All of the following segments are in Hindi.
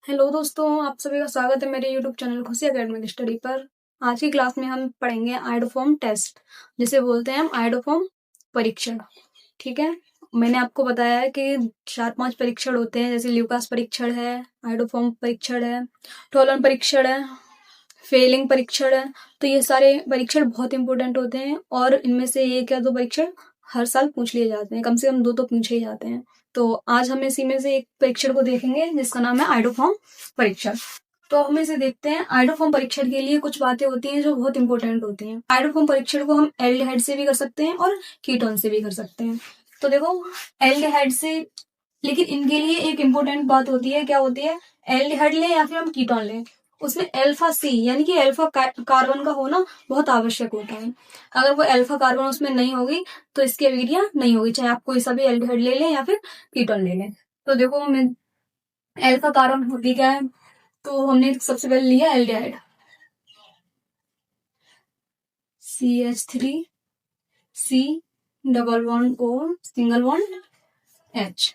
हेलो दोस्तों, आप सभी का स्वागत है मेरे यूट्यूब चैनल खुशी एकेडमिक स्टडी पर। आज की क्लास में हम पढ़ेंगे आयोडोफॉर्म टेस्ट, जिसे बोलते हैं हम आयोडोफॉर्म परीक्षण। ठीक है, मैंने आपको बताया है कि 4-5 परीक्षण होते हैं, जैसे ल्यूकास परीक्षण है, आयोडोफॉर्म परीक्षण है, टोलन परीक्षण है, फेलिंग परीक्षण है। तो ये सारे परीक्षण बहुत इंपॉर्टेंट होते हैं और इनमें से एक या दो परीक्षण हर साल पूछ लिए जाते हैं, कम से कम 2 तो पूछे ही जाते हैं। तो आज हम इसी में से एक परीक्षण को देखेंगे जिसका नाम है आयोडोफॉर्म परीक्षण। तो हम इसे देखते हैं। आयोडोफॉर्म परीक्षण के लिए कुछ बातें होती हैं जो बहुत इंपॉर्टेंट होती हैं। आयोडोफॉर्म परीक्षण को हम एल्डिहाइड से भी कर सकते हैं और कीटोन से भी कर सकते हैं। तो देखो, एल्डिहाइड से, लेकिन इनके लिए एक इम्पोर्टेंट बात होती है। क्या होती है? एल्डिहाइड लें या फिर हम कीटोन लें, उसमें अल्फा सी यानी कि अल्फा कार्बन का होना बहुत आवश्यक होता है। अगर वो अल्फा कार्बन उसमें नहीं होगी तो इसकी अभिक्रिया नहीं होगी, चाहे आप कोई सा भी एल्डिहाइड ले लें या फिर कीटोन ले लें। तो देखो, हमें अल्फा कार्बन होती क्या है, तो हमने सबसे पहले लिया aldehyde CH3 C double bond O single bond H।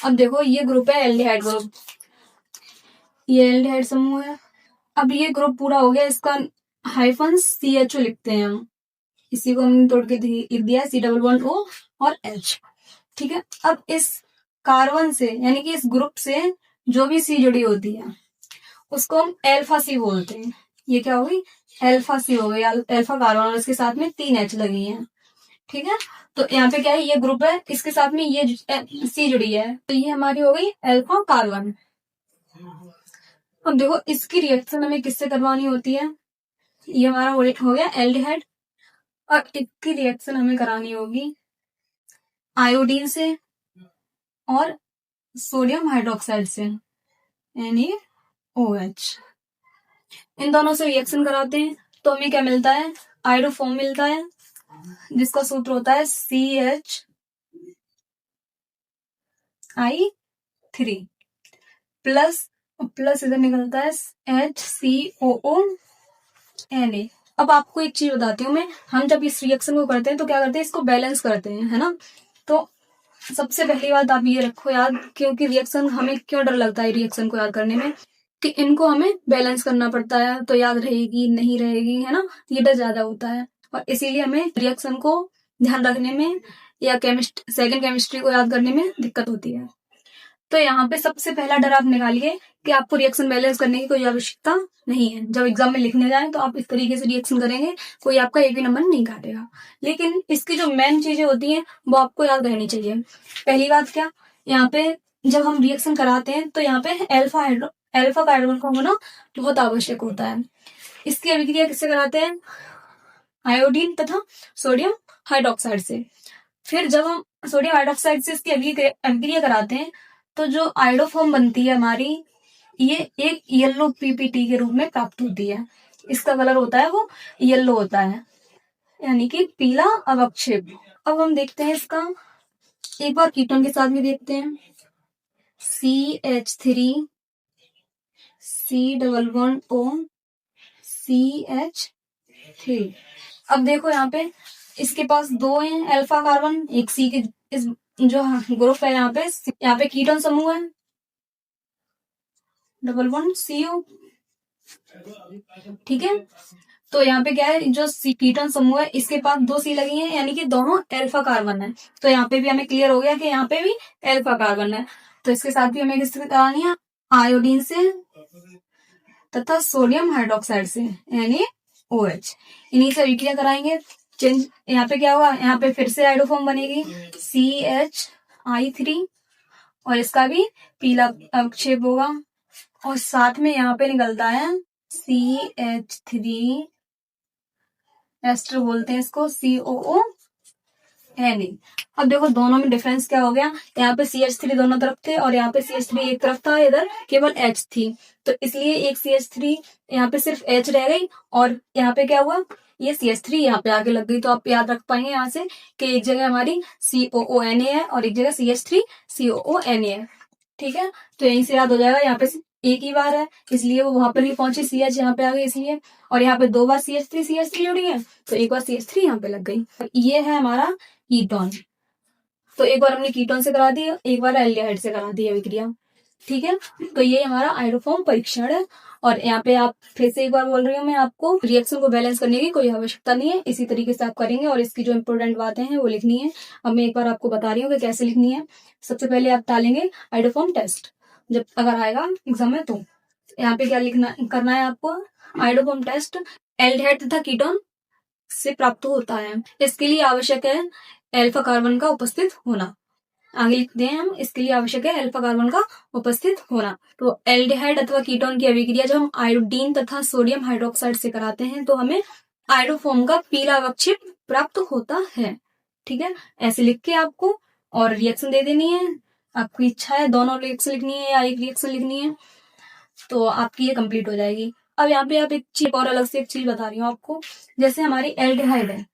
अब देखो, ये ग्रुप है एल्डिहाइड ग्रुप, ये एल्डिहाइड समूह है। अब ये ग्रुप पूरा हो गया, इसका हाइफन CHO लिखते हैं हम, इसी को हमने तोड़ के लिख दिया C डबल बॉन्ड O और H। ठीक है, अब इस कार्बन से यानी कि इस ग्रुप से जो भी C जुड़ी होती है उसको हम अल्फा C बोलते हैं। ये क्या होगी? अल्फा C हो गई, अल्फा कार्बन, और इसके साथ में 3 H लगी है। ठीक है, तो यहाँ पे क्या है, ये ग्रुप है, इसके साथ में ये C जुड़ी है, तो ये हमारी हो गई अल्फा कार्बन। अब देखो, इसकी रिएक्शन हमें किससे करवानी होती है? ये हमारा हो गया एल्डिहाइड, और इसकी रिएक्शन हमें करानी होगी आयोडीन से और सोडियम हाइड्रोक्साइड से NaOH। इन दोनों से रिएक्शन कराते हैं तो हमें क्या मिलता है? आयोडोफॉर्म मिलता है, जिसका सूत्र होता है CH3 प्लस इधर निकलता है HCOONA। अब आपको एक चीज बताती हूँ मैं, हम जब इस रिएक्शन को करते हैं तो क्या करते हैं, इसको बैलेंस करते हैं, है ना। तो सबसे पहली बात आप ये रखो याद, क्योंकि रिएक्शन, हमें क्यों डर लगता है रिएक्शन को याद करने में, कि इनको हमें बैलेंस करना पड़ता है, तो याद रहेगी नहीं रहेगी, है ना, ये डर ज्यादा होता है। और इसीलिए हमें रिएक्शन को ध्यान रखने में या सेकंड केमिस्ट्री को याद करने में दिक्कत होती है। तो यहाँ पे सबसे पहला डर आप निकालिए कि आपको रिएक्शन बैलेंस करने की कोई आवश्यकता नहीं है। जब एग्जाम में लिखने जाए तो आप इस तरीके से रिएक्शन करेंगे, कोई आपका एक भी नंबर नहीं काटेगा। लेकिन इसकी जो मेन चीजें होती हैं वो आपको याद रहनी चाहिए। पहली बात क्या, यहाँ पे जब हम रिएक्शन कराते हैं तो यहाँ पे अल्फा कार्बन का होना बहुत आवश्यक होता है। इसकी अभिक्रिया किससे कराते हैं? आयोडीन तथा सोडियम हाइड्रोक्साइड से। फिर जब हम सोडियम हाइड्रोक्साइड से इसकी अभिक्रिया कराते हैं तो जो आयोडोफॉर्म बनती है हमारी, ये एक येलो पीपीटी के रूप में प्राप्त होती है। इसका कलर होता है वो येलो होता है, यानी कि पीला अवक्षेप। अब हम देखते हैं इसका, एक बार कीटोन के साथ में देखते हैं, CH3 C double bond O CH3। अब देखो यहाँ पे इसके पास 2 हैं अल्फा कार्बन, एक C के, इस जो ग्रुप है यहाँ पे कीटोन समूह है डबल बॉन्ड CO। ठीक है, तो यहाँ पे क्या है, जो कीटोन समूह है इसके पास 2 C लगी हैं, यानी कि दोनों अल्फा कार्बन है। तो यहाँ पे भी हमें क्लियर हो गया कि यहाँ पे भी अल्फा कार्बन है। तो इसके साथ भी हमें किससे करानी है? आयोडीन से तथा सोडियम हाइड्रोक्साइड से NaOH, इन्हीं से अभिक्रिया कराएंगे। चेंज यहाँ पे क्या होगा, यहाँ पे फिर से आयोडोफॉर्म बनेगी CHI3, और इसका भी पीला अवक्षेप होगा, और साथ में यहाँ पे निकलता है CH3 एस्टर बोलते हैं इसको, COONA। अब देखो दोनों में डिफरेंस क्या हो गया, यहाँ पे CH3 दोनों तरफ थे और यहाँ पे CH3 एक तरफ था, इधर केवल H थी। तो इसलिए एक CH3 यहाँ पे सिर्फ H रह गई, और यहाँ पे क्या हुआ, ये CH3 यहाँ पे आगे लग गई। तो आप याद रख पाएंगे यहाँ से कि एक जगह हमारी COONA है और एक जगह CH3 COONA है। ठीक है, तो यहीं से याद हो जाएगा, यहाँ पे एक ही बार है इसलिए वो वहां पर भी पहुंची, CH यहाँ पे आ गई इसलिए, और यहाँ पे 2 बार CH3 जुड़ी है तो एक बार CH3 यहाँ पे लग गई। ये है हमारा कीटोन। तो एक बार हमने कीटोन से करा दी, एक बार एल्डिहाइड से करा दी अभिक्रिया। ठीक है, तो ये हमारा आयोडोफॉर्म परीक्षण है। और यहाँ पे आप फिर से एक बार बोल रही हूँ मैं आपको, रिएक्शन को बैलेंस करने की कोई आवश्यकता नहीं है, इसी तरीके से आप करेंगे और इसकी जो इंपोर्टेंट बातें हैं वो लिखनी है। अब मैं एक बार आपको बता रही हूँ कि कैसे लिखनी है। सबसे पहले आप डालेंगे आयोडोफॉर्म टेस्ट, जब अगर आएगा एग्जाम में तो यहाँ पे क्या लिखना करना है आपको, आयोडोफॉर्म टेस्ट एल्डिहाइड तथा कीटोन से प्राप्त होता है, इसके लिए आवश्यक है अल्फा कार्बन का उपस्थित होना। आगे लिखते हैं हम, इसके लिए आवश्यक है अल्फा कार्बन का उपस्थित होना। तो एल्डिहाइड अथवा कीटोन की अभिक्रिया जब हम आयोडीन तथा सोडियम हाइड्रोक्साइड से कराते हैं तो हमें आयोडोफॉर्म का पीला अवक्षेप प्राप्त होता है। ठीक है, ऐसे लिख के आपको और रिएक्शन दे देनी है। आपकी इच्छा है दोनों रिएक्शन लिखनी है या एक रिएक्शन लिखनी है, तो आपकी ये कंप्लीट हो जाएगी। अब यहाँ पे आप एक चीज और अलग से एक चीज बता रही हूँ आपको, जैसे हमारी एल्डिहाइड है,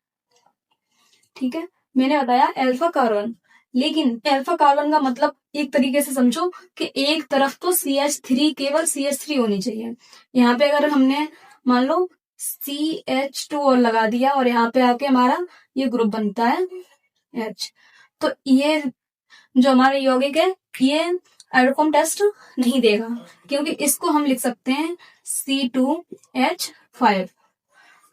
ठीक है, मैंने बताया अल्फा कार्बन, लेकिन अल्फा कार्बन का मतलब एक तरीके से समझो कि एक तरफ तो CH3, केवल CH3 होनी चाहिए। यहाँ पे अगर हमने मान लो CH2 और लगा दिया और यहाँ पे आके हमारा ये ग्रुप बनता है H, तो ये जो हमारा यौगिक है ये आयोडोफॉर्म टेस्ट नहीं देगा, क्योंकि इसको हम लिख सकते हैं C2H5।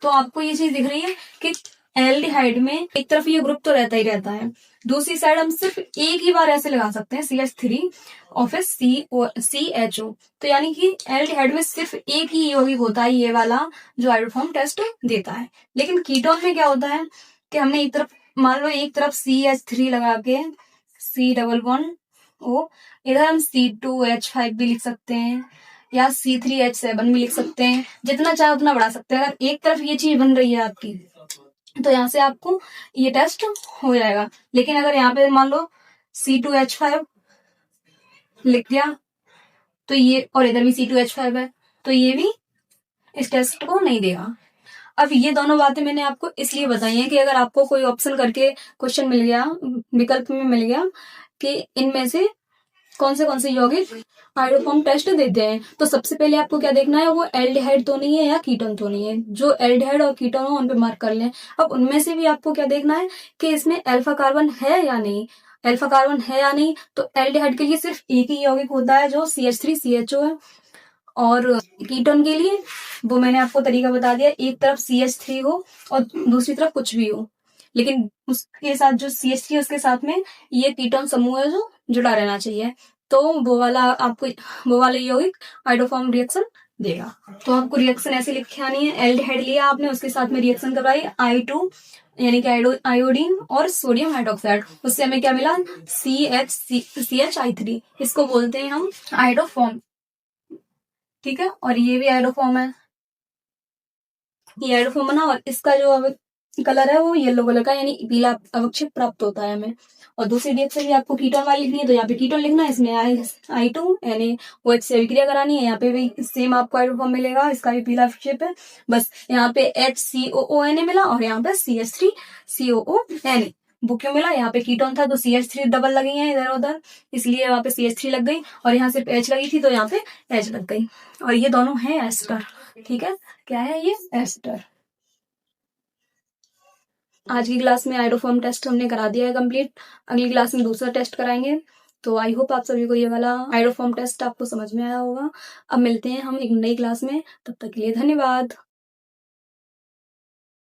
तो आपको ये चीज दिख रही है कि एल्डिहाइड में एक तरफ ये ग्रुप तो रहता ही रहता है, दूसरी साइड हम सिर्फ एक ही बार ऐसे लगा सकते हैं CH3 और फिर CHO। तो यानी कि एल्डिहाइड में सिर्फ एक ही यौगिक होता है ये वाला जो आयोडोफॉर्म टेस्ट देता है। लेकिन कीटोन में क्या होता है कि हमने एक तरफ मान लो एक तरफ CH3 लगा के C++O, इधर हम C2H5 भी लिख सकते हैं या C3H7 भी लिख सकते हैं, जितना चाहे उतना बढ़ा सकते हैं। अगर एक तरफ ये चीज बन रही है आपकी तो यहाँ से आपको ये टेस्ट हो जाएगा। लेकिन अगर यहाँ पे मान लो C2H5 लिख दिया तो ये, और इधर भी C2H5 है, तो ये भी इस टेस्ट को नहीं देगा। अब ये दोनों बातें मैंने आपको इसलिए बताई हैं कि अगर आपको कोई ऑप्शन करके क्वेश्चन मिल गया, विकल्प में मिल गया कि इनमें से कौन से यौगिक आयोडोफॉर्म टेस्ट देते हैं, तो सबसे पहले आपको क्या देखना है, वो एल्डिहाइड तो नहीं है या कीटोन तो नहीं है। जो एल्डिहाइड और कीटोन हो उन पे मार्क कर लें। अब उनमें से भी आपको क्या देखना है कि इसमें अल्फा कार्बन है या नहीं। अल्फा कार्बन है या नहीं, तो एल्डिहाइड के लिए सिर्फ एक ही यौगिक होता है जो CH3CHO है, और कीटोन के लिए वो मैंने आपको तरीका बता दिया, एक तरफ CH3 हो और दूसरी तरफ कुछ भी हो, लेकिन उसके साथ जो CH3 है उसके साथ में ये कीटोन समूह है जो जुड़ा रहना चाहिए, तो वो वाला यौगिक आयोडोफॉर्म रिएक्शन देगा। तो आपको रिएक्शन ऐसे लिख के आनी है, एल्डिहाइड लिया आपने, उसके साथ में रिएक्शन करवाई I2 यानी कि आयोडीन और सोडियम हाइड्रोक्साइड, उससे हमें क्या मिला CHI3, इसको बोलते हैं हम आयोडोफॉर्म। ठीक है, और ये भी आयोडोफॉर्म है, ये आयोडोफॉर्म बना और इसका जो कलर है वो येलो कलर का, यानी पीला अवक्षेप प्राप्त होता है हमें। और दूसरी रिएक्शन भी आपको कीटोन वाली लिखनी है, तो यहाँ पे कीटोन लिखना है, इसमें I2 यानी वो एक से अभिक्रिया करानी है। यहाँ पे भी सेम आपको आयोडोफॉर्म मिलेगा, इसका भी पीला अवक्षेप है, बस यहाँ पे HCOONA मिला और यहाँ पे CH3COONA। वो क्यों मिला, यहाँ पे कीटोन था तो CH3 डबल लगी है इधर उधर, इसलिए यहाँ पे CH3 लग गई, और यहाँ सिर्फ H लगी थी तो यहाँ पे H लग गई, और ये दोनों है एस्टर। ठीक है, क्या है ये, एस्टर। आज की क्लास में आयोडोफॉर्म टेस्ट हमने करा दिया है कंप्लीट, अगली क्लास में दूसरा टेस्ट कराएंगे। तो आई होप आप सभी को ये वाला आयोडोफॉर्म टेस्ट आपको समझ में आया होगा। अब मिलते हैं हम एक नई क्लास में, तब तक के लिए धन्यवाद।